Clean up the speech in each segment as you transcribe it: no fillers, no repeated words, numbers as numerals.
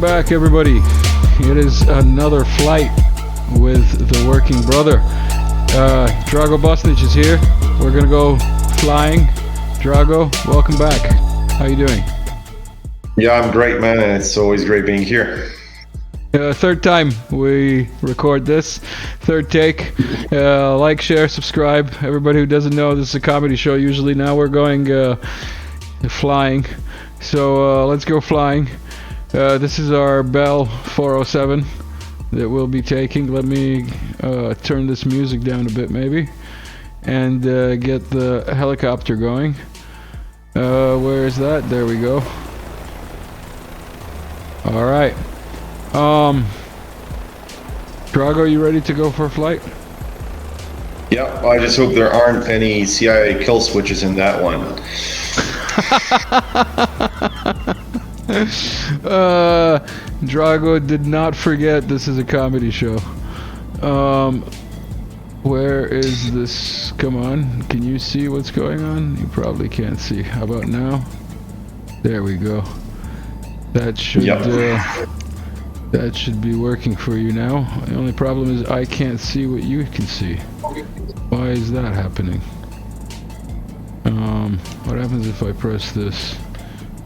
back, everybody. It is another flight with the working brother. Drago Bosnic is here. We're gonna go flying. Drago, welcome back. How you doing? Yeah, I'm great, man, and it's always great being here. Third time we record this. Third take. Like, share, subscribe. Everybody who doesn't know, this is a comedy show usually. Now we're going flying. So let's go flying. This is our Bell407 that we'll be taking. Let me turn this music down a bit maybe and get the helicopter going. Where is that? There we go. Alright. Drago, you ready to go for a flight? Yeah, I just hope there aren't any CIA kill switches in that one. Drago did not forget this is a comedy show. Where is this? Come on, can you see what's going on? You probably can't see. How about now? There we go. That should that should be working for you now. The only problem is I can't see what you can see. Why is that happening? What happens if I press this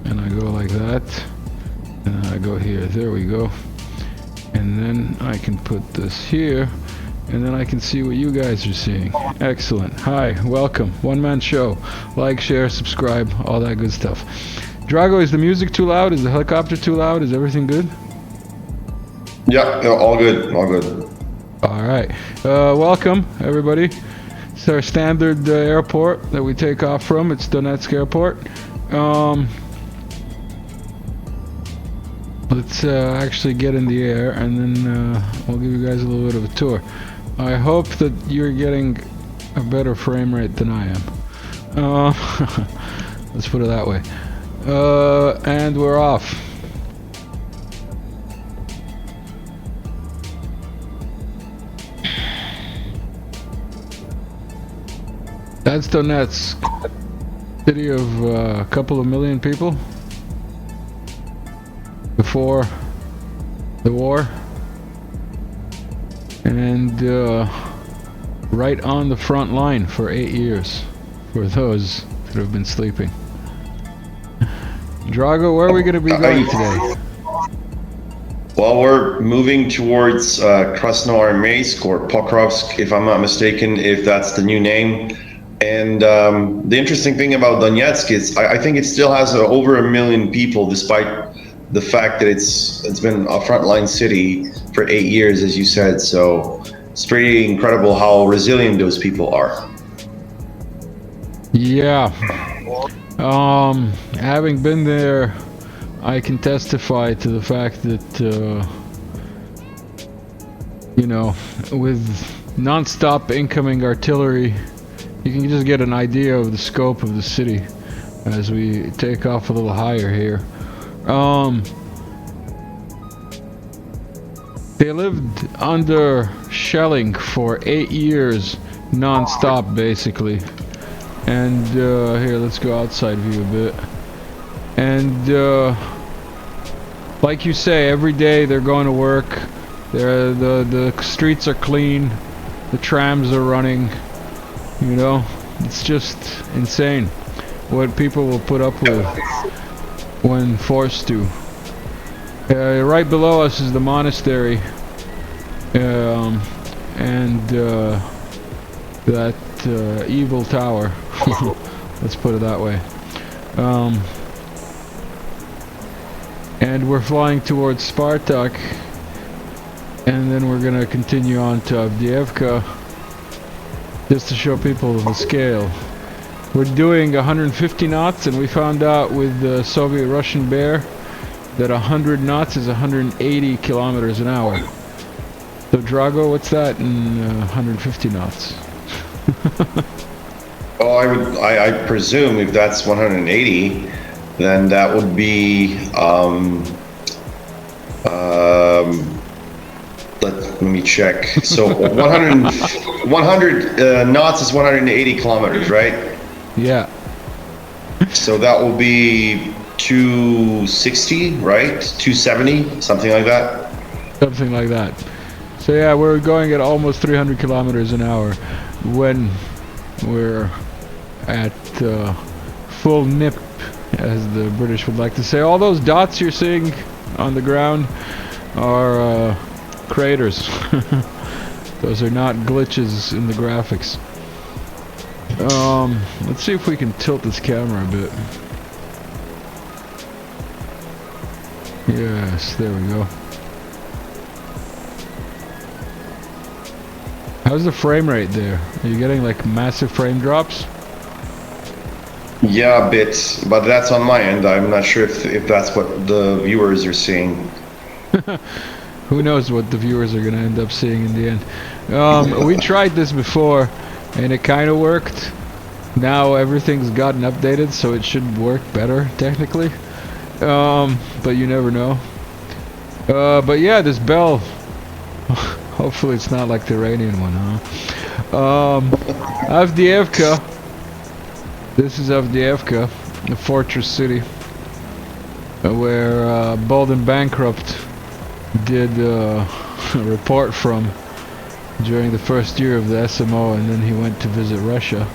and I go like that and then I go here? There we go. And then I can put this here and then I can see what you guys are seeing. Excellent. Hi, welcome. One man show. Like, share, subscribe, all that good stuff. Drago, is the music too loud? Is the helicopter too loud? Is everything good? Yeah, all good, all good. Alright. Welcome, everybody. It's our standard airport that we take off from. It's Donetsk airport. Let's actually get in the air and then we'll give you guys a little bit of a tour. I hope that you're getting a better frame rate than I am. Let's put it that way. And we're off. That's Donetsk, city of a couple of million people before the war, and right on the front line for 8 years for those that have been sleeping. Drago, where are we going to be going today? Well, we're moving towards Krasnoarmeysk or Pokrovsk, if I'm not mistaken, if that's the new name. And the interesting thing about Donetsk is I think it still has over 1 million people, despite the fact that it's been a frontline city for 8 years, as you said. So it's pretty incredible how resilient those people are. Yeah. Having been there, I can testify to the fact that, you know, with non-stop incoming artillery, you can just get an idea of the scope of the city as we take off a little higher here. They lived under shelling for 8 years, non-stop basically. And here, let's go outside view a bit. And like you say, every day they're going to work. The streets are clean, the trams are running. You know, it's just insane what people will put up with when forced to. Right below us is the monastery, and that evil tower. Let's put it that way. And we're flying towards Spartak, and then we're gonna continue on to Avdiivka, just to show people the scale. We're doing 150 knots, and we found out with the Soviet-Russian Bear that 100 knots is 180 kilometers an hour. So Drago, what's that in 150 knots? Oh, I presume if that's 180, then that would be let me check. So 100 knots is 180 kilometers, right? Yeah. So that will be 260, right? 270, something like that. Something like that. So yeah, we're going at almost 300 kilometers an hour when we're at full nip, as the British would like to say. All those dots you're seeing on the ground are craters. Those are not glitches in the graphics. Let's see if we can tilt this camera a bit. Yes, there we go. How's the frame rate there? Are you getting like massive frame drops? Yeah, a bit, but that's on my end. I'm not sure if that's what the viewers are seeing. Who knows what the viewers are gonna end up seeing in the end. We tried this before and it kind of worked. Now everything's gotten updated, so it should work better technically. But you never know. But yeah, this bell, hopefully it's not like the Iranian one, huh? Avdiivka. This is Avdiivka, the fortress city, where Bald Bankrupt did a report from during the first year of the SMO, and then he went to visit Russia.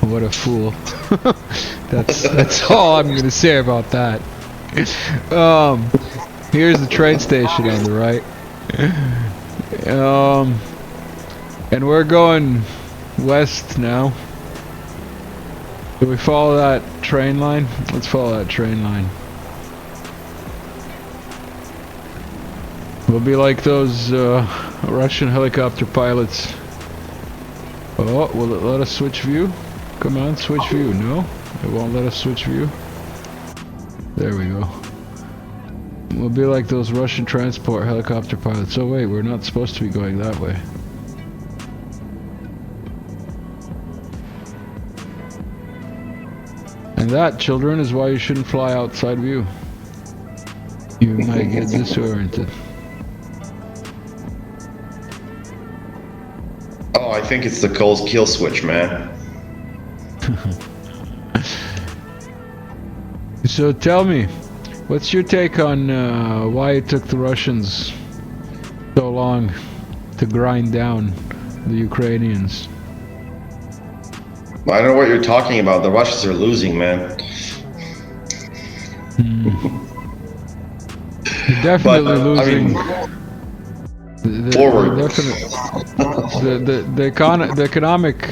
What a fool. That's all I'm gonna say about that. Here's the train station on the right. And we're going west now. Do we follow that train line? Let's follow that train line. We'll be like those Russian helicopter pilots. Oh, will it let us switch view? Come on, switch view. No, it won't let us switch view. There we go. We'll be like those Russian transport helicopter pilots. Oh wait, we're not supposed to be going that way. And that, children, is why you shouldn't fly outside view. You might get disoriented. Oh, I think it's the kill switch, man. So tell me, what's your take on why it took the Russians so long to grind down the Ukrainians? I don't know what you're talking about. The Russians are losing, man. They're definitely losing. I mean, forward. The economic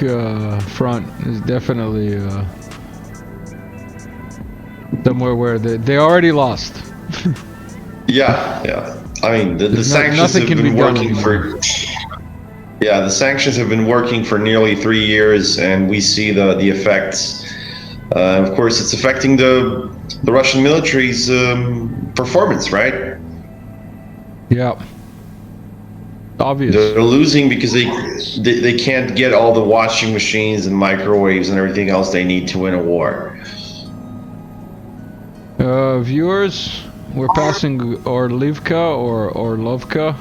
front is definitely somewhere where they already lost. Yeah. I mean, the sanctions have been working for. Yeah, the sanctions have been working for nearly 3 years, and we see the effects. Of course, it's affecting the Russian military's performance, right? Yeah. Obvious. They're losing because they can't get all the washing machines and microwaves and everything else they need to win a war. Viewers, we're passing Orlivka or Orlovka.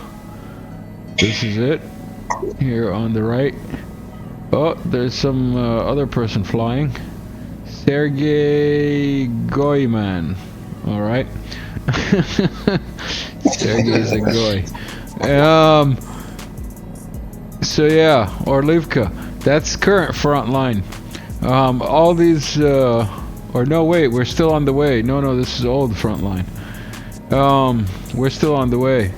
This is it. Here on the right. Oh, there's some other person flying. Sergei Goyman. Alright. Sergei's a goy. So yeah, Orlivka. That's current front line. All these or no, wait, we're still on the way. No, this is old front line. We're still on the way.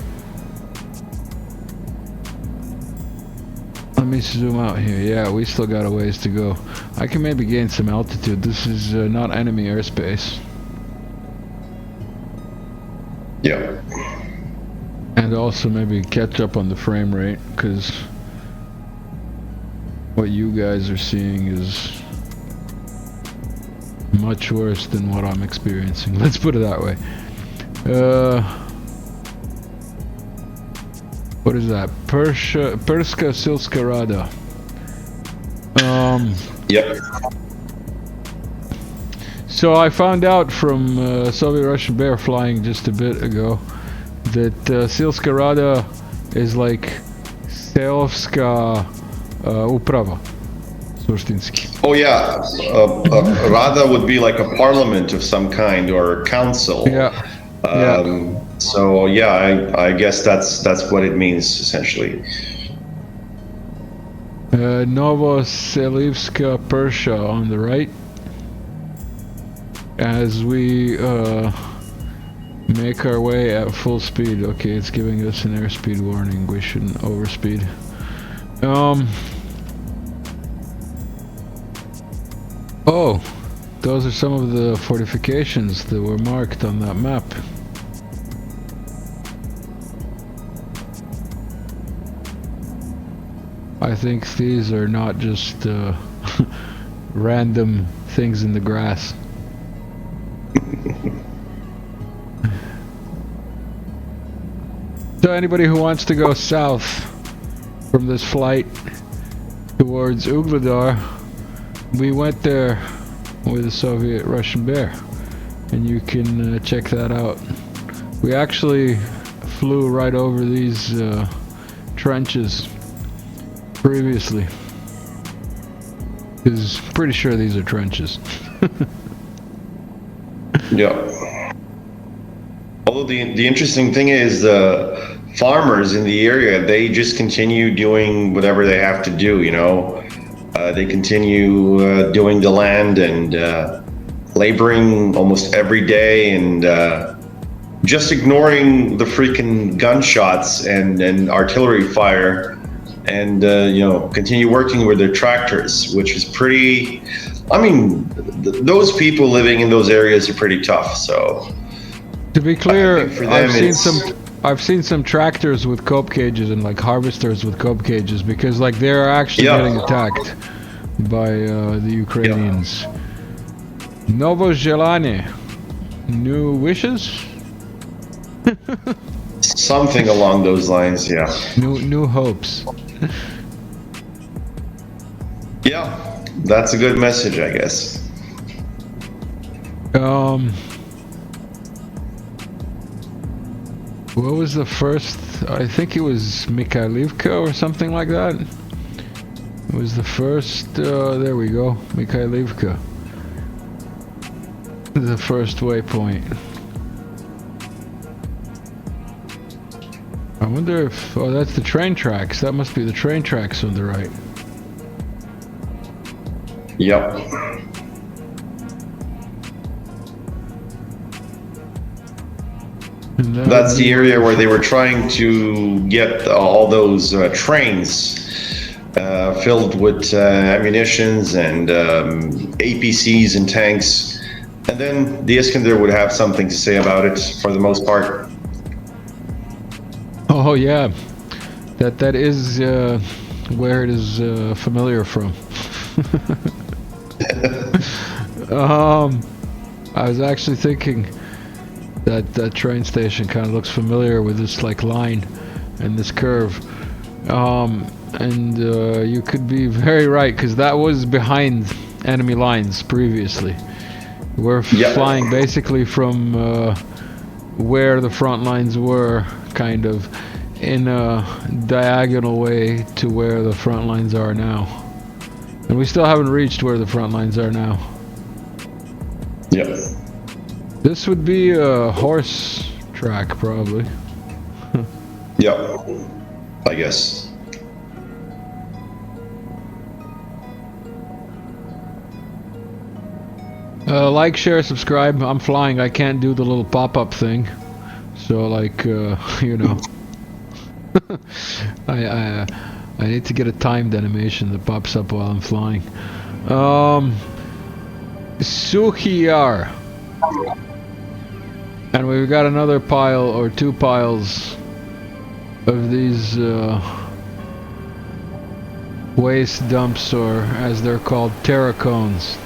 Let me zoom out here. Yeah, we still got a ways to go. I can maybe gain some altitude. This is not enemy airspace. Yeah. And also maybe catch up on the frame rate, because what you guys are seeing is much worse than what I'm experiencing. Let's put it that way. What is that? Perska Silska Rada. Yep. So I found out from Soviet Russian Bear flying just a bit ago that Silska Rada is like Seovska Uprava. Suštinski. Oh yeah, Rada would be like a parliament of some kind or a council. Yeah. So yeah, I guess that's what it means essentially. Novoselivska Persha on the right. As we make our way at full speed. Okay, it's giving us an airspeed warning. We shouldn't overspeed. Oh, those are some of the fortifications that were marked on that map. I think these are not just random things in the grass. So anybody who wants to go south from this flight towards Ugledar, we went there with a Soviet Russian Bear, and you can check that out. We actually flew right over these trenches previously, because pretty sure these are trenches. Yeah. Although the interesting thing is farmers in the area, they just continue doing whatever they have to do, you know. They continue doing the land and laboring almost every day and just ignoring the freaking gunshots and artillery fire and, you know, continue working with their tractors, which is pretty, I mean, those people living in those areas are pretty tough, so. To be clear, for them I've seen some tractors with cope cages and like harvesters with cope cages because like they're actually getting attacked by the Ukrainians. Novozelanie, new wishes? Something along those lines, yeah. New hopes. Yeah, that's a good message, I guess. What was the first? I think it was Mikhailivka or something like that. It was the first, there we go, Mikhailivka. The first waypoint. I wonder if, oh, that's the train tracks. That must be the train tracks on the right. Yep. That's the area where they were trying to get all those trains filled with ammunitions and APCs and tanks. And then the Iskander would have something to say about it for the most part. Oh yeah, that is where it is familiar from. I was actually thinking that train station kind of looks familiar with this like line and this curve, and you could be very right because that was behind enemy lines previously. We're flying basically from where the front lines were, kind of in a diagonal way to where the front lines are now, and we still haven't reached where the front lines are now. Yeah. This would be a horse track, probably. Yeah, I guess. Like, share, subscribe. I'm flying. I can't do the little pop-up thing. So, like, you know. I need to get a timed animation that pops up while I'm flying. Sukhiyar. And we've got another pile or two piles of these waste dumps, or as they're called, terracones.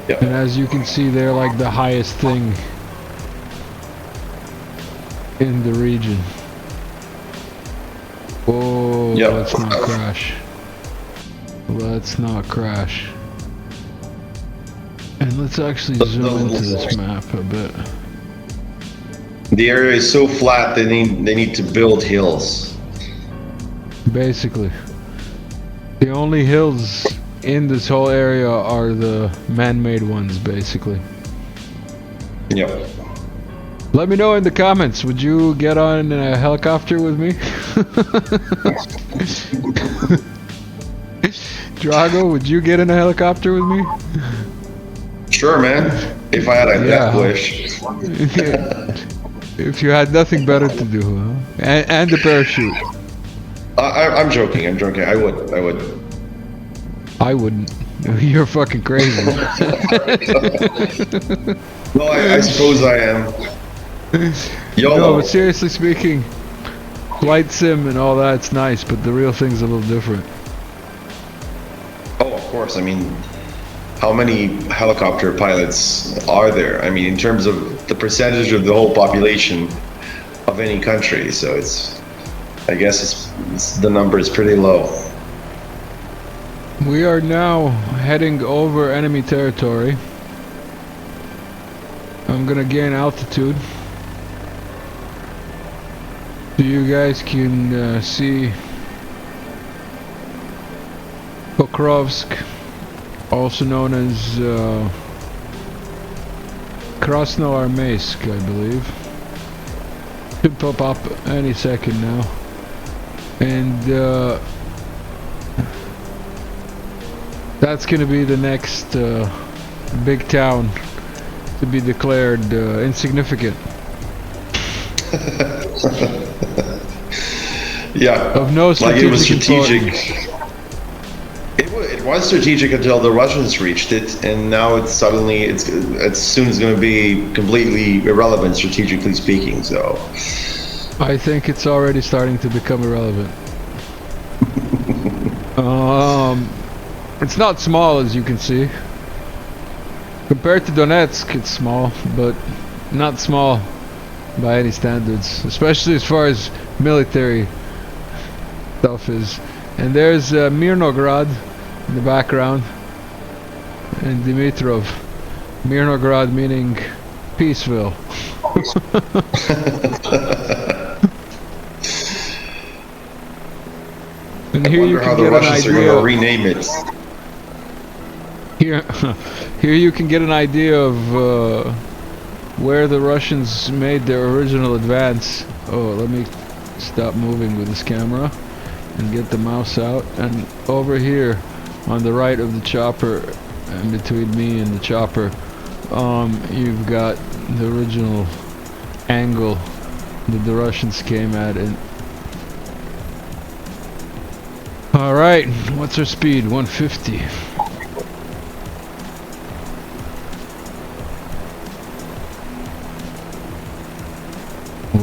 Yep. And as you can see, they're like the highest thing in the region. Oh, let's not crash. Let's not crash. And let's actually zoom into this map a bit. The area is so flat they need to build hills. Basically. The only hills in this whole area are the man-made ones, basically. Yep. Let me know in the comments, would you get on a helicopter with me? Drago, would you get in a helicopter with me? Sure, man. If I had a death wish. If you had nothing better to do, huh? And a parachute. I'm joking. I would. I wouldn't. You're fucking crazy. No, I suppose I am. YOLO. No, but seriously speaking, flight sim and all that's nice, but the real thing's a little different. Oh, of course. I mean, how many helicopter pilots are there? I mean, in terms of the percentage of the whole population of any country, so I guess the number is pretty low. We are now heading over enemy territory. I'm gonna gain altitude so you guys can see Pokrovsk, also known as Krasnoarmeysk, I believe. Should pop up any second now. And that's gonna be the next big town to be declared insignificant. Yeah. Of no strategic, like it was strategic. importance. It was strategic until the Russians reached it, and now it's suddenly it's soon is going to be completely irrelevant strategically speaking. So I think it's already starting to become irrelevant. It's not small, as you can see. Compared to Donetsk, it's small, but not small by any standards, especially as far as military stuff is. And there's Mirnograd in the background, and Dimitrov. Mirnograd meaning Peaceville. And here you can get an idea. Are going to rename it. Here you can get an idea of where the Russians made their original advance. Oh, let me stop moving with this camera and get the mouse out. And over here on the right of the chopper, and between me and the chopper, you've got the original angle that the Russians came at it. Alright, what's our speed? 150.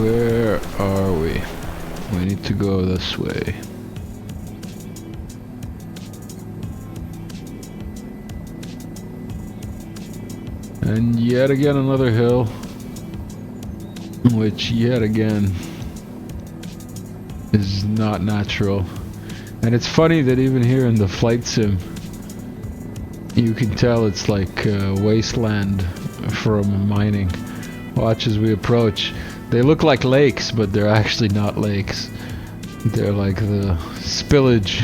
Where are we? We need to go this way. And yet again another hill, which yet again is not natural. And it's funny that even here in the flight sim, you can tell it's like wasteland from mining. Watch as we approach. They look like lakes, but they're actually not lakes. They're like the spillage.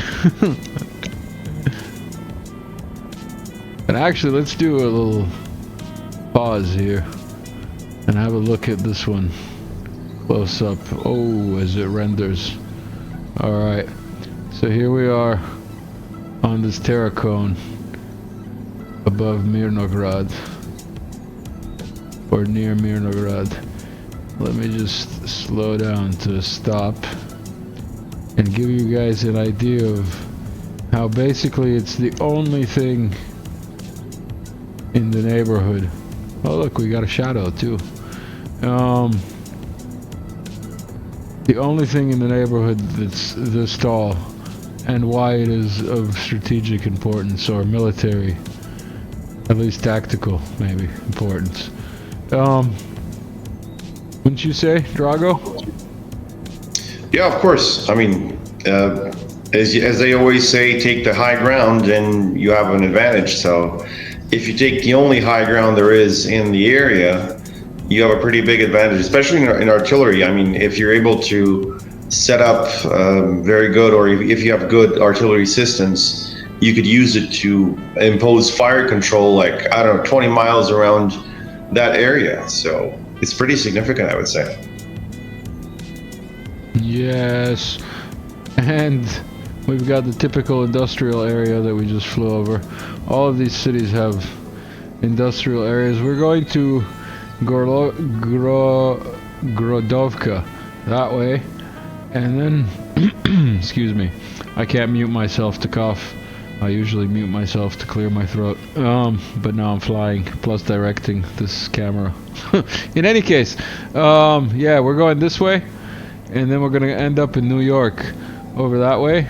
And actually, let's do a little pause here and have a look at this one close up. Oh, as it renders. Alright, so here we are on this terracone above Mirnograd, or near Mirnograd. Let me just slow down to a stop and give you guys an idea of how basically it's the only thing in the neighborhood. Oh look, we got a shadow too. The only thing in the neighborhood that's this tall, and why it is of strategic importance, or military, at least tactical maybe, importance. Wouldn't you say, Drago? Yeah, of course. I mean, as they always say, take the high ground and you have an advantage. So if you take the only high ground there is in the area, you have a pretty big advantage, especially in artillery. I mean, if you're able to set up very good, or if you have good artillery systems, you could use it to impose fire control, like, I don't know, 20 miles around that area. So it's pretty significant, I would say. Yes, and we've got the typical industrial area that we just flew over. All of these cities have industrial areas. We're going to Grodovka that way, and then excuse me, I can't mute myself to cough. I usually mute myself to clear my throat, but now I'm flying, plus directing this camera. In any case, yeah, we're going this way, and then we're gonna end up in New York over that way,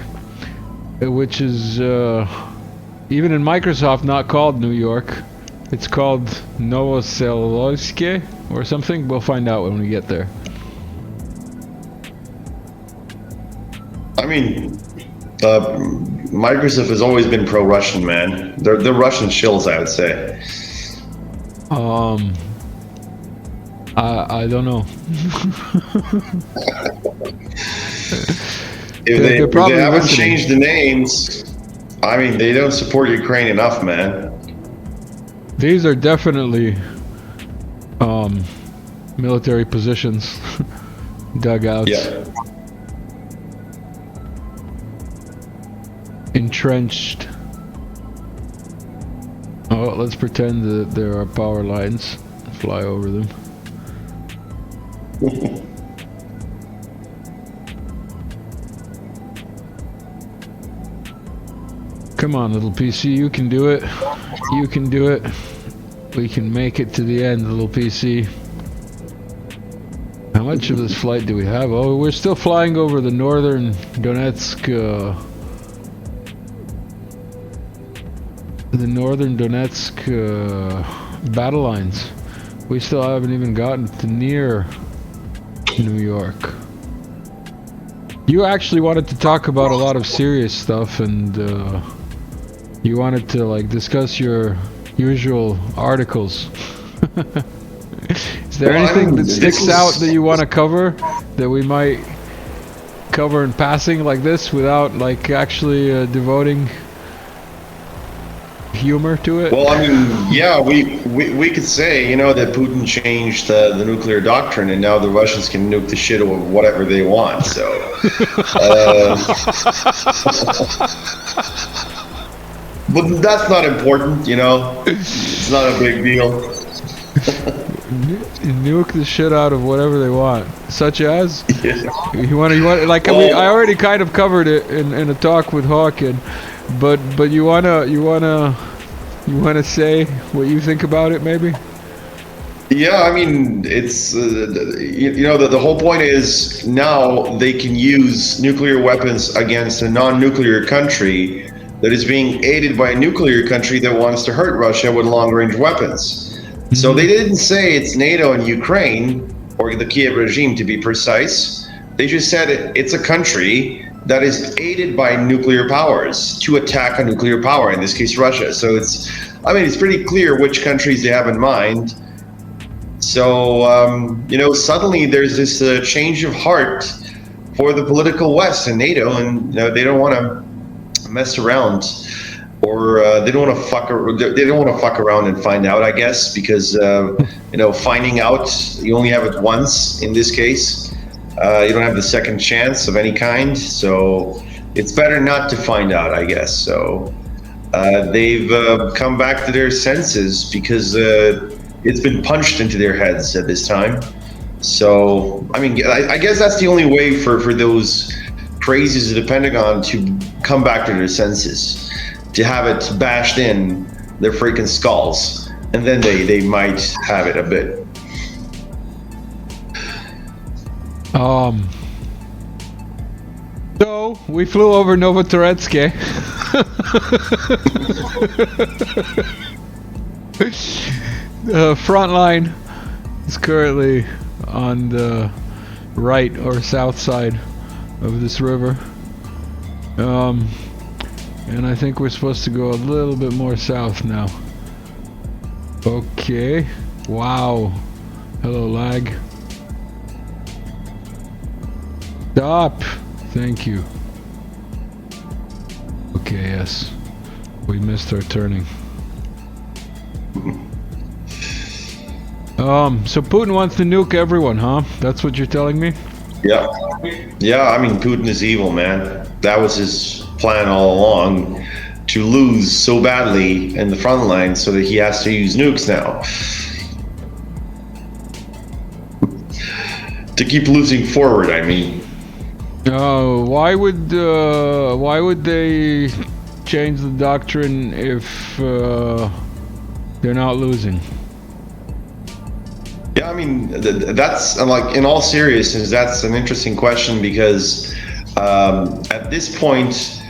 which is even in Microsoft not called New York. It's called Novoseliske or something. We'll find out when we get there. I mean, Microsoft has always been pro-Russian, man. They're Russian shills, I would say. I don't know. If they haven't listening. changed the names, I mean, they don't support Ukraine enough, man. These are definitely military positions, dugouts, Yeah. entrenched. Oh, let's pretend that there are power lines. Fly over them. Come on, little PC, you can do it. You can do it. We can make it to the end, little PC. How much of this flight do we have? Oh, we're still flying over the northern Donetsk, battle lines. We still haven't even gotten to near New York. You actually wanted to talk about a lot of serious stuff, and you wanted to like discuss your usual articles. Is there anything that sticks out that you want to cover that we might cover in passing like this without like actually devoting humor to it? Well, I mean, yeah, we could say, you know, that Putin changed the nuclear doctrine, and now the Russians can nuke the shit out of whatever they want. So, but that's not important, you know. It's not a big deal. Nuke the shit out of whatever they want, such as Yeah. you want like Well, I already kind of covered it in a talk with Hawken, but you wanna say what you think about it, maybe? Yeah, I mean, it's you know, the whole point is now they can use nuclear weapons against a non-nuclear country that is being aided by a nuclear country that wants to hurt Russia with long-range weapons. So they didn't say it's NATO and Ukraine, or the Kiev regime to be precise. They just said it's a country that is aided by nuclear powers to attack a nuclear power, in this case Russia. So it's pretty clear which countries they have in mind. So, you know, suddenly there's this change of heart for the political West and NATO, and you know, they don't want to mess around, or they don't want to fuck around and find out, I guess, because you know, finding out, you only have it once in this case. You don't have the second chance of any kind, so it's better not to find out, I guess. So they've come back to their senses because it's been punched into their heads at this time. So, I mean, I guess that's the only way for those crazies of the Pentagon to come back to their senses, to have it bashed in their freaking skulls, and then they might have it a bit. So we flew over Novotoretsk. The front line is currently on the right or south side of this river. And I think we're supposed to go a little bit more south now. Okay. Wow. Hello, lag. Stop. Thank you. Okay, yes. We missed our turning. So Putin wants to nuke everyone, huh? That's what you're telling me? Yeah. Yeah, I mean, Putin is evil, man. That was his plan all along, to lose so badly in the front line so that he has to use nukes now. To keep losing forward, I mean. Why would they change the doctrine if they're not losing? Yeah, I mean, that's like, in all seriousness, that's an interesting question because at this point,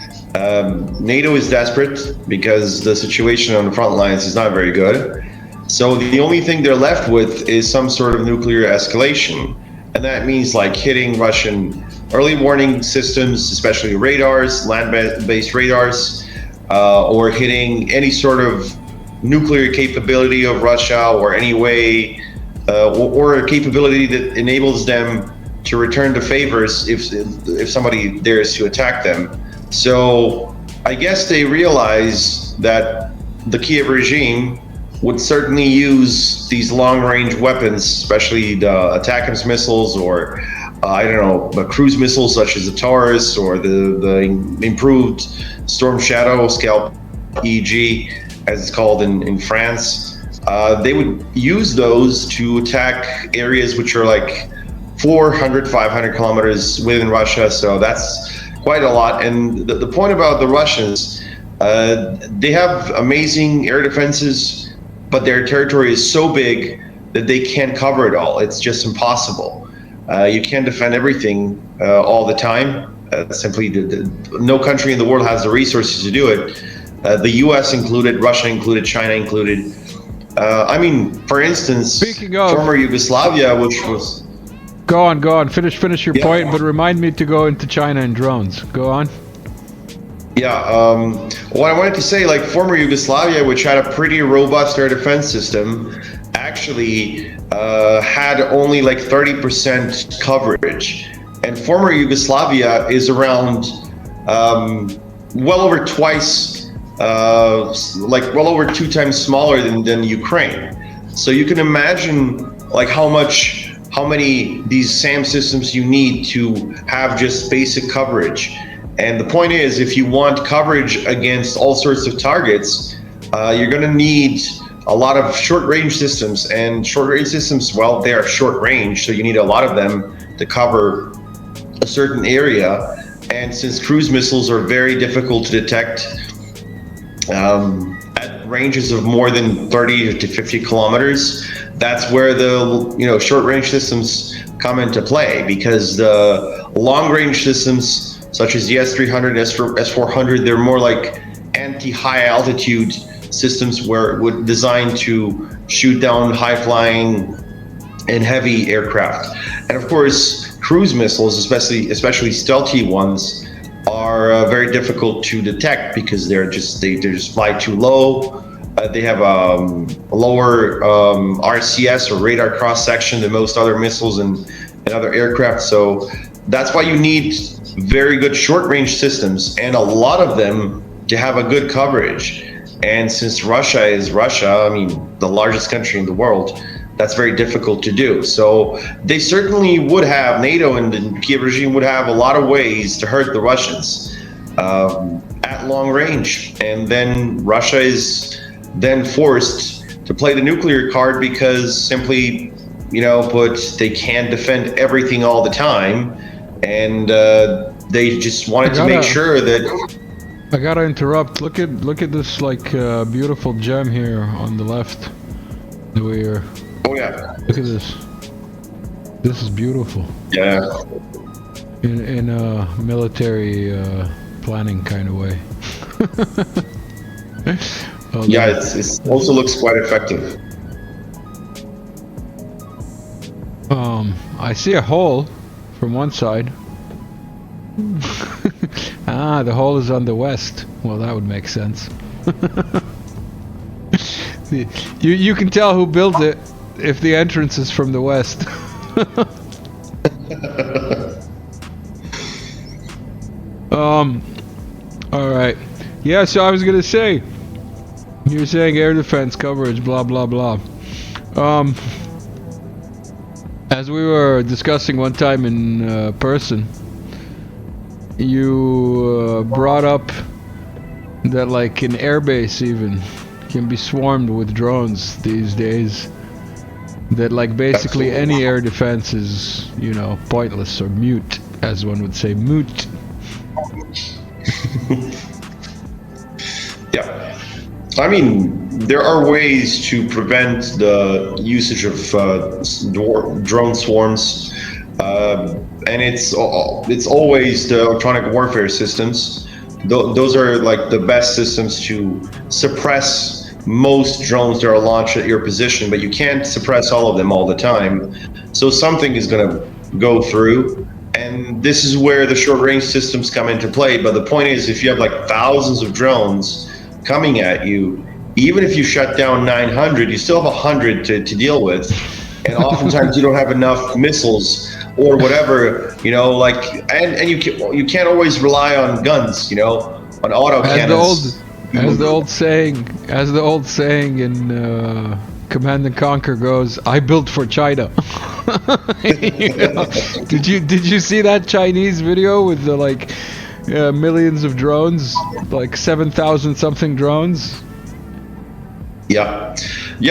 NATO is desperate because the situation on the front lines is not very good. So the only thing they're left with is some sort of nuclear escalation. And that means like hitting Russian early warning systems, especially radars, land-based radars, or hitting any sort of nuclear capability of Russia or any way, or a capability that enables them to return the favors if somebody dares to attack them. So I guess they realize that the Kiev regime would certainly use these long-range weapons, especially the ATACMS missiles, or I don't know, cruise missiles such as the Taurus or the improved Storm Shadow Scalp EG, as it's called in France. They would use those to attack areas which are like 400, 500 kilometers within Russia. So that's quite a lot. And the point about the Russians, they have amazing air defenses, but their territory is so big that they can't cover it all. It's just impossible. You can't defend everything all the time. Simply, no country in the world has the resources to do it. The US included, Russia included, China included. I mean, for instance, Speaking of, former Yugoslavia, which was... Go on. Finish your point, but remind me to go into China and drones. Go on. Yeah, what I wanted to say, like former Yugoslavia, which had a pretty robust air defense system, actually had only like 30% coverage. And former Yugoslavia is around well over twice, well over 2 times smaller than Ukraine. So you can imagine like how many these SAM systems you need to have just basic coverage. And the point is, if you want coverage against all sorts of targets, you're going to need a lot of short-range systems. And short-range systems, well, they are short-range, so you need a lot of them to cover a certain area. And since cruise missiles are very difficult to detect at ranges of more than 30 to 50 kilometers, that's where the short-range systems come into play, because the long-range systems such as the S-300, S-400, they're more like anti-high altitude systems were designed to shoot down high-flying and heavy aircraft. And of course, cruise missiles, especially stealthy ones, are very difficult to detect because they just fly too low. They have a lower RCS or radar cross section than most other missiles and other aircraft. So that's why you need very good short-range systems, and a lot of them to have a good coverage. And since Russia is Russia, I mean, the largest country in the world, that's very difficult to do. So they certainly would have, NATO and the Kiev regime would have a lot of ways to hurt the Russians at long range. And then Russia is then forced to play the nuclear card because simply, they can't defend everything all the time. And they just wanted to make sure that... I gotta interrupt. Look at this beautiful gem here on the left. Oh yeah. Look at this. This is beautiful. Yeah. In a military planning kind of way. Yeah, it also looks quite effective. I see a hole from one side. The hole is on the west. Well, that would make sense. You can tell who built it if the entrance is from the west. All right. Yeah, so I was gonna say, you're saying air defense coverage, blah blah blah. As we were discussing one time in person, you brought up that like an airbase even can be swarmed with drones these days. That like basically any air defense is, you know, pointless or mute, as one would say, moot. Yeah. I mean, there are ways to prevent the usage of drone swarms, and it's always the electronic warfare systems. Those are like the best systems to suppress most drones that are launched at your position, but you can't suppress all of them all the time. So something is going to go through, and this is where the short-range systems come into play. But the point is, if you have like thousands of drones coming at you, even if you shut down 900, you still have 100 to deal with, and oftentimes you don't have enough missiles or whatever, you know, like, and you can't always rely on guns, you know, on auto cannons. As the old saying in Command and Conquer goes, "I built for China." You know? Did you see that Chinese video with the like millions of drones, like 7,000 something drones? Yeah.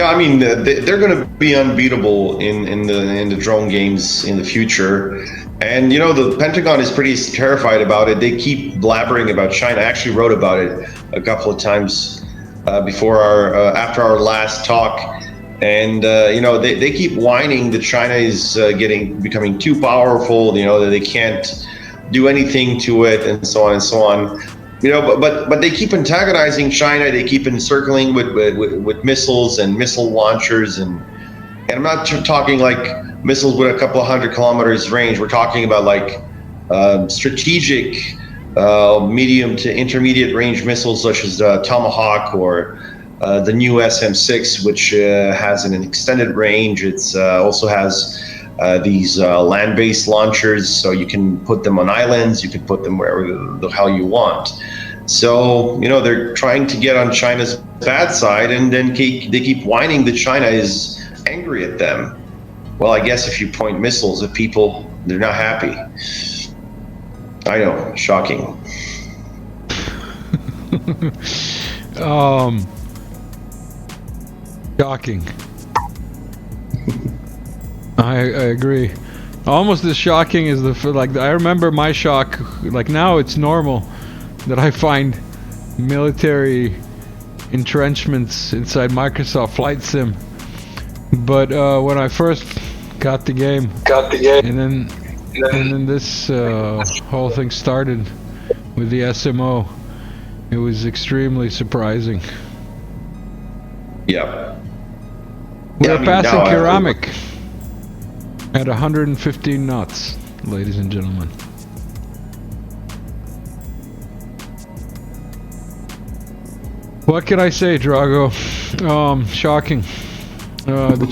I mean, they're going to be unbeatable in the drone games in the future. And you know, the Pentagon is pretty terrified about it. They keep blabbering about China. I actually wrote about it a couple of times before after our last talk, and you know, they keep whining that China is becoming too powerful. You know, that they can't do anything to it, and so on and so on. You know, but they keep antagonizing China. They keep encircling with missiles and missile launchers, and I'm not talking like missiles with a couple of 100 kilometers range. We're talking about like strategic medium to intermediate range missiles such as Tomahawk or the new SM-6, which has an extended range. It's also has these land-based launchers, so you can put them on islands, you can put them wherever the hell you want. So, you know, they're trying to get on China's bad side, and then they keep whining that China is angry at them. Well, I guess if you point missiles at people, they're not happy. I know, shocking. Shocking. I agree. Almost as shocking as I remember my shock. Like now, it's normal that I find military entrenchments inside Microsoft Flight Sim. But when I first got the game, and then this whole thing started with the SMO, it was extremely surprising. Yeah. We're passing Ceramic at 115 knots, ladies and gentlemen. What can I say, Drago? Shocking. The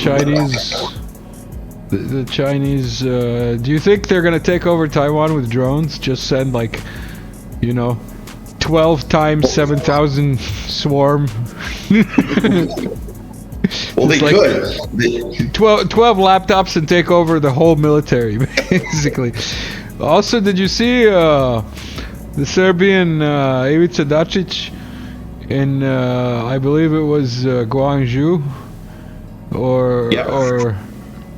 Chinese, do you think they're gonna take over Taiwan with drones? Just send like, you know, 12 times 7,000 swarm. Well, they like could. 12 laptops and take over the whole military, basically. Also, did you see the Serbian Ivica Dačić in, I believe it was Guangzhou? Or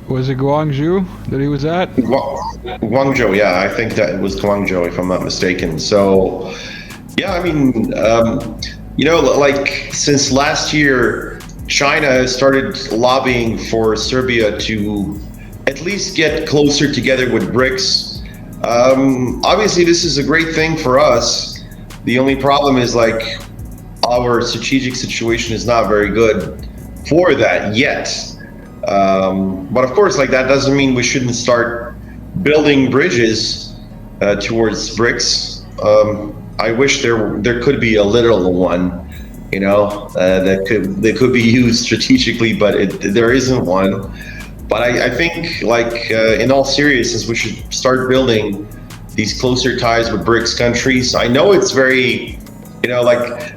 was it Guangzhou that he was at? Guangzhou, yeah, I think that it was Guangzhou, if I'm not mistaken. So, yeah, I mean, you know, like since last year, China has started lobbying for Serbia to at least get closer together with BRICS. Obviously, this is a great thing for us. The only problem is like our strategic situation is not very good for that yet. But of course, like that doesn't mean we shouldn't start building bridges towards BRICS. I wish there could be a literal one, you know, that could be used strategically, but there isn't one. But I think, like in all seriousness, we should start building these closer ties with BRICS countries. I know it's very, like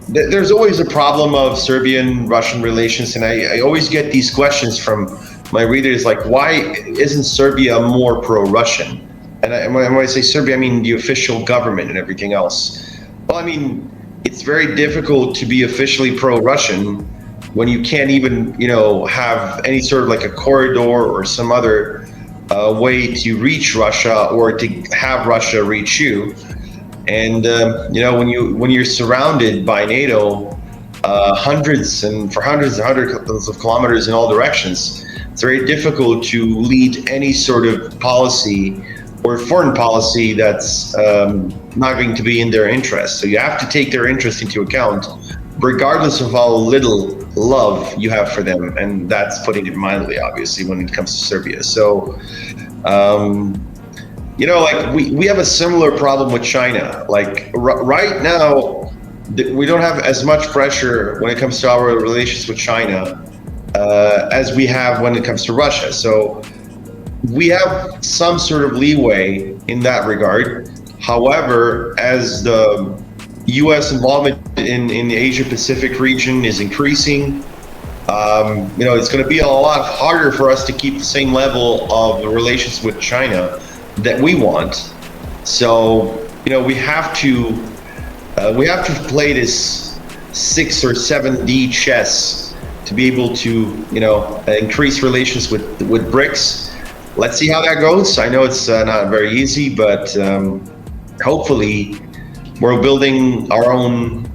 there's always a problem of Serbian-Russian relations, and I always get these questions from my readers, like, why isn't Serbia more pro-Russian? And when I say Serbia, I mean the official government and everything else. Well, I mean, it's very difficult to be officially pro-Russian when you can't even, have any sort of like a corridor or some other way to reach Russia or to have Russia reach you. And when you're surrounded by NATO, hundreds and hundreds of kilometers in all directions, it's very difficult to lead any sort of policy or foreign policy that's not going to be in their interest. So you have to take their interest into account, regardless of how little love you have for them, and that's putting it mildly, obviously, when it comes to Serbia. So, like we have a similar problem with China. Like right now, we don't have as much pressure when it comes to our relations with China as we have when it comes to Russia. So we have some sort of leeway in that regard. However, as the U.S. involvement in the Asia-Pacific region is increasing, it's going to be a lot harder for us to keep the same level of relations with China that we want. So, we have to play this 6 or 7D chess to be able to, increase relations with BRICS. Let's see how that goes. I know it's not very easy, but hopefully we're building our own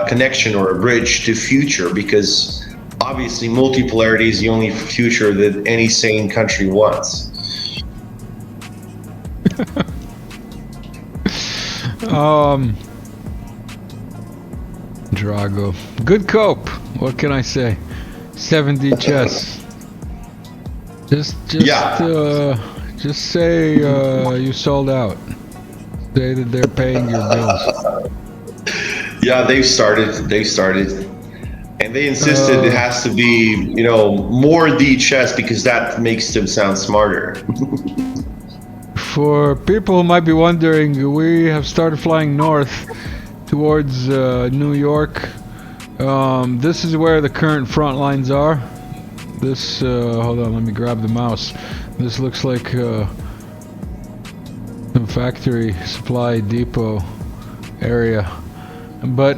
connection or a bridge to future, because obviously multipolarity is the only future that any sane country wants. Drago, good cope. What can I say? 7D chess. Just say you sold out. Say that they're paying your bills. Yeah, they started, and they insisted it has to be, more D chess, because that makes them sound smarter. For people who might be wondering, we have started flying north towards New York. This is where the current front lines are. This, hold on, let me grab the mouse. This looks like some factory supply depot area. But,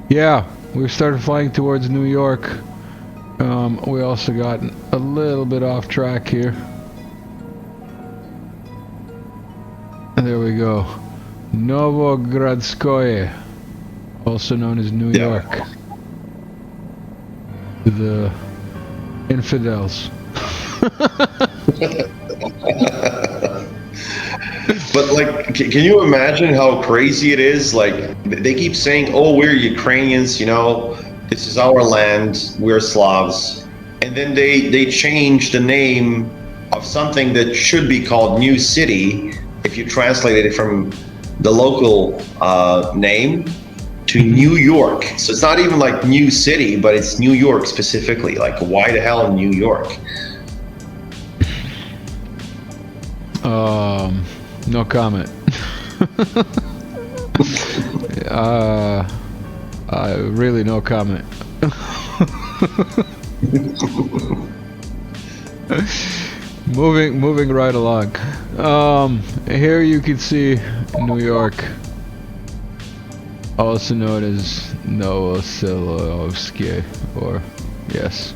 yeah, we've started flying towards New York. We also got a little bit off track here. There we go. Novogradskoye, also known as New York. The infidels. But can you imagine how crazy it is? Like, they keep saying, oh, we're Ukrainians, this is our land, we're Slavs. And then they change the name of something that should be called New City, if you translated it from the local name, to New York. So it's not even like New City, but it's New York specifically. Like, why the hell New York? No comment. Really no comment. Moving right along. Here you can see New York, also known as Novosilovsky, or yes.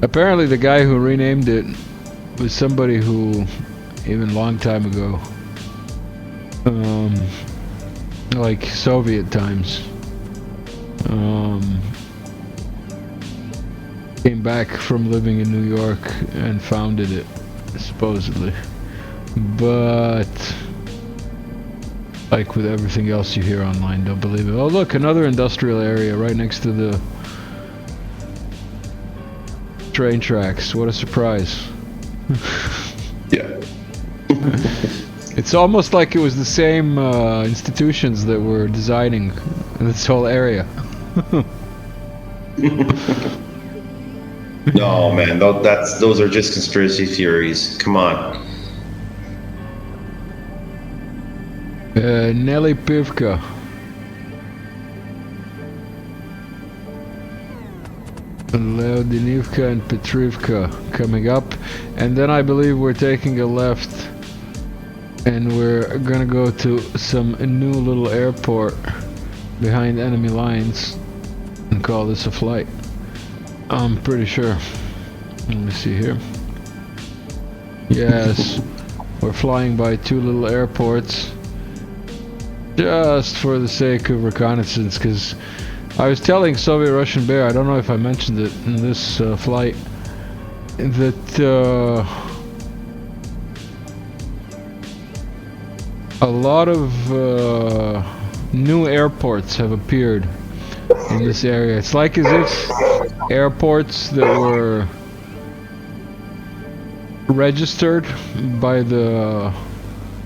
Apparently the guy who renamed it was somebody who, even a long time ago, like Soviet times, came back from living in New York and founded it, supposedly. But like with everything else you hear online, don't believe it. Oh look, another industrial area right next to the train tracks. What a surprise. Yeah. It's almost like it was the same institutions that were designing this whole area. No, man, those are just conspiracy theories. Come on. Nelly Pivka. Leodinivka and Petrivka coming up, and then I believe we're taking a left and we're gonna go to some new little airport behind enemy lines and call this a flight. I'm pretty sure. Let me see here. Yes, we're flying by two little airports just for the sake of reconnaissance, because I was telling Soviet Russian Bear, I don't know if I mentioned it in this flight, that a lot of new airports have appeared in this area. It's like as if airports that were registered by the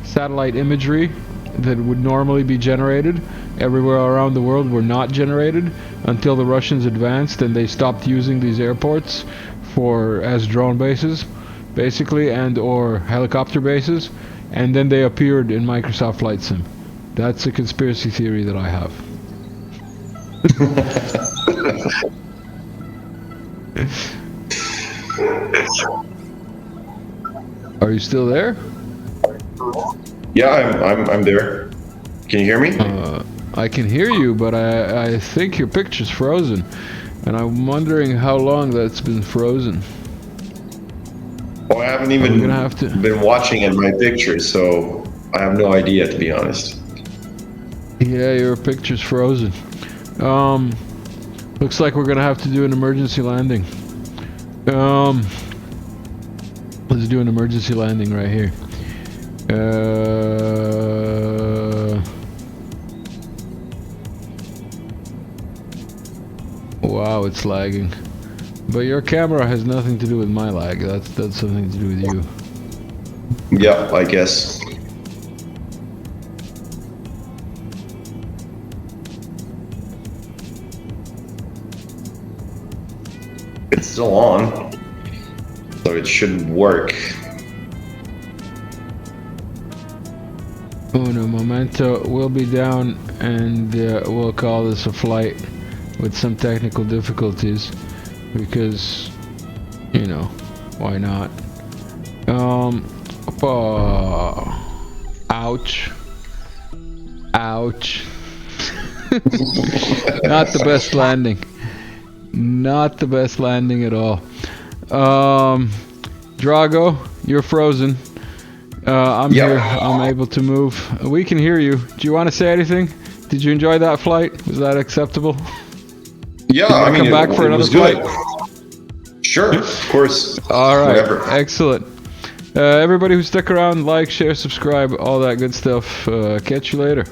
satellite imagery that would normally be generated everywhere around the world were not generated until the Russians advanced, and they stopped using these airports as drone bases, basically, and or helicopter bases, and then they appeared in Microsoft Flight Sim. That's a conspiracy theory that I have. Are you still there? Yeah, I'm there. Can you hear me? I can hear you, but I think your picture's frozen, and I'm wondering how long that's been frozen. Well, I haven't even been watching at my pictures, so I have no idea, to be honest. Yeah, your picture's frozen. Looks like we're gonna have to do an emergency landing. Let's do an emergency landing right here. Wow, it's lagging. But your camera has nothing to do with my lag. That's something to do with you. Yeah, I guess. It's still on, so it should work. Uno momento, we'll be down and we'll call this a flight with some technical difficulties because, you know, why not? Ouch. Ouch. Not the best landing. Not the best landing at all. Drago, you're frozen. I'm here. I'm able to move. We can hear you. Do you want to say anything? Did you enjoy that flight? Was that acceptable? Yeah, I mean, come back for another flight. Sure, of course. All right, whatever. Excellent. Everybody who stuck around, like, share, subscribe, all that good stuff. Catch you later.